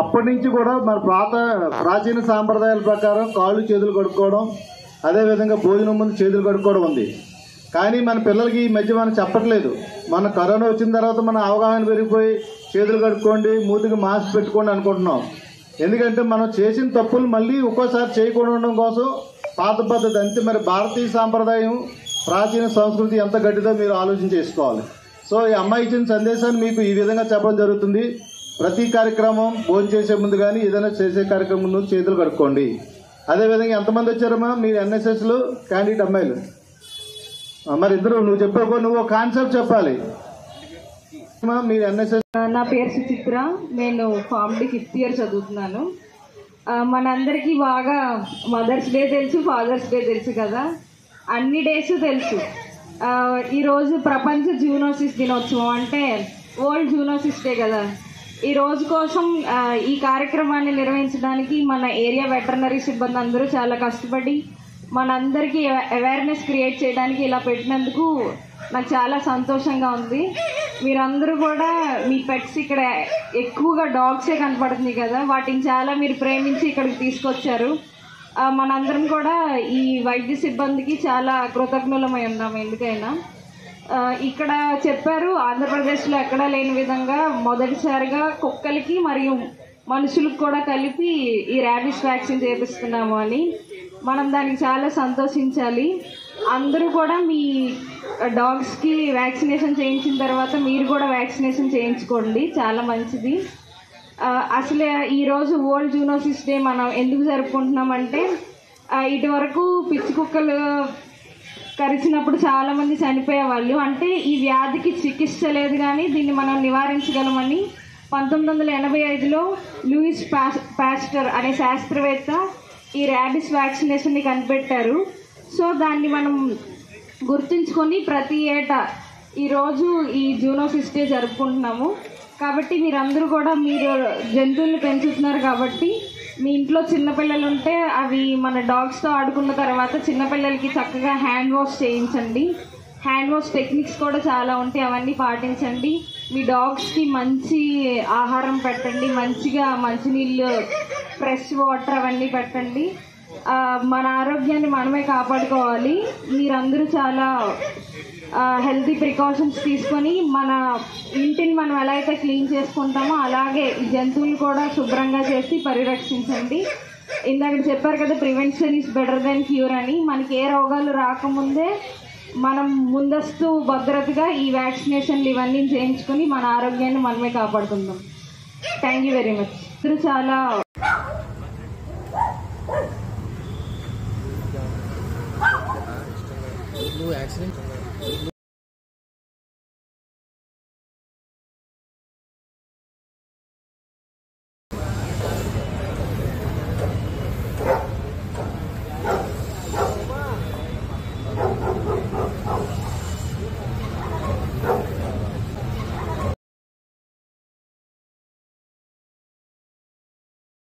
అప్పటి నుంచి కూడా మన ప్రాచీన సాంప్రదాయాల ప్రకారం కాళ్ళు చేతులు కడుక్కోవడం, అదేవిధంగా భోజనం ముందు చేతులు కడుక్కోవడం ఉంది. కానీ మన పిల్లలకి ఈ మధ్య మనం చెప్పట్లేదు. మన కరోనా వచ్చిన తర్వాత మన అవగాహన పెరిగిపోయి చేతులు కడుక్కోండి, మూతికి మాస్క్ పెట్టుకోండి అనుకుంటున్నాం. ఎందుకంటే మనం చేసిన తప్పులు మళ్ళీ ఒక్కోసారి చేయకుండా ఉండడం కోసం పాత పద్ధతి అంతే. మరి భారతీయ సాంప్రదాయం, ప్రాచీన సంస్కృతి ఎంత గట్టిదో మీరు ఆలోచన చేసుకోవాలి. సో ఈ అమ్మాయి ఇచ్చిన సందేశాన్ని మీకు ఈ విధంగా చెప్పడం జరుగుతుంది. ప్రతి కార్యక్రమం భోజనం చేసే ముందు కానీ ఏదైనా చేసే కార్యక్రమం ముందు చేతులు కడుక్కోండి. అదేవిధంగా ఎంతమంది వచ్చారమ్మా మీరు ఎన్ఎస్ఎస్లో క్యాండిడేట్ అమ్మాయిలు? మరి ఇద్దరు నువ్వు చెప్పావు, నువ్వు కాన్సెప్ట్ చెప్పాలి. మీరు ఎన్ఎస్ఎస్. నా పేరు సుచిత్ర, నేను ఫార్మ్ డి 5th ఇయర్ చదువుతున్నాను. మనందరికీ బాగా మదర్స్ డే తెలుసు, ఫాదర్స్ డే తెలుసు కదా, అన్ని డేస్ తెలుసు. ఈరోజు ప్రపంచ జూనోసిస్ దినోత్సవం, అంటే వరల్డ్ జూనోసిస్ డే కదా. ఈ రోజు కోసం ఈ కార్యక్రమాన్ని నిర్వహించడానికి మన ఏరియా వెటర్నరీ సిబ్బంది అందరూ చాలా కష్టపడి మనందరికీ అవేర్నెస్ క్రియేట్ చేయడానికి ఇలా పెట్టినందుకు నాకు చాలా సంతోషంగా ఉంది. మీరందరూ కూడా మీ పెట్స్ ఇక్కడ ఎక్కువగా డాగ్సే కనపడుతుంది కదా, వాటిని చాలా మీరు ప్రేమించి ఇక్కడికి తీసుకొచ్చారు. మనందరం కూడా ఈ వైద్య సిబ్బందికి చాలా కృతజ్ఞులమై ఉన్నాము. ఎందుకైనా ఇక్కడ చెప్పారు, ఆంధ్రప్రదేశ్లో ఎక్కడా లేని విధంగా మొదటిసారిగా కుక్కలకి మరియు మనుషులకు కూడా కలిపి ఈ ర్యాబిస్ వ్యాక్సిన్ చేపిస్తున్నాము అని. మనం దానికి చాలా సంతోషించాలి. అందరూ కూడా మీ డాగ్స్కి వ్యాక్సినేషన్ చేయించిన తర్వాత మీరు కూడా వ్యాక్సినేషన్ చేయించుకోండి, చాలా మంచిది. అసలు ఈరోజు వరల్డ్ జూనోసిస్ డే మనం ఎందుకు జరుపుకుంటున్నామంటే, ఇటువరకు పిచ్చి కుక్కలు కరిచినప్పుడు చాలామంది చనిపోయేవాళ్ళు. అంటే ఈ వ్యాధికి చికిత్స లేదు, కానీ దీన్ని మనం నివారించగలమని 1985లో లూయిస్ పాస్టర్ అనే శాస్త్రవేత్త ఈ ర్యాబిస్ వ్యాక్సినేషన్ని కనిపెట్టారు. సో దాన్ని మనం గుర్తుంచుకొని ప్రతి ఏటా ఈరోజు ఈ జూనోసిస్ డే జరుపుకుంటున్నాము. కాబట్టి మీరందరూ కూడా, మీరు జంతువుల్ని పెంచుతున్నారు కాబట్టి మీ ఇంట్లో చిన్నపిల్లలు ఉంటే అవి మన డాగ్స్తో ఆడుకున్న తర్వాత చిన్నపిల్లలకి చక్కగా హ్యాండ్ వాష్ చేయించండి. హ్యాండ్ వాష్ టెక్నిక్స్ కూడా చాలా ఉంటాయి, అవన్నీ పాటించండి. మీ డాగ్స్కి మంచి ఆహారం పెట్టండి, మంచిగా మంచినీళ్ళు, ఫ్రెష్ వాటర్ అవన్నీ పెట్టండి. మన ఆరోగ్యాన్ని మనమే కాపాడుకోవాలి. మీరందరూ చాలా హెల్తీ ప్రికాషన్స్ తీసుకొని మన ఇంటిని మనం ఎలా అయితే క్లీన్ చేసుకుంటామో అలాగే ఈ జంతువులు కూడా శుభ్రంగా చేసి పరిరక్షించండి. ఇందాక చెప్పారు కదా, prevention is better than cure అని. మనకి ఏ రోగాలు రాకముందే మనం ముందస్తు భద్రతగా ఈ వ్యాక్సినేషన్లు ఇవన్నీ చేయించుకొని మన ఆరోగ్యాన్ని మనమే కాపాడుకుందాం. Thank you very much. చాలా యాక్సిడెంట్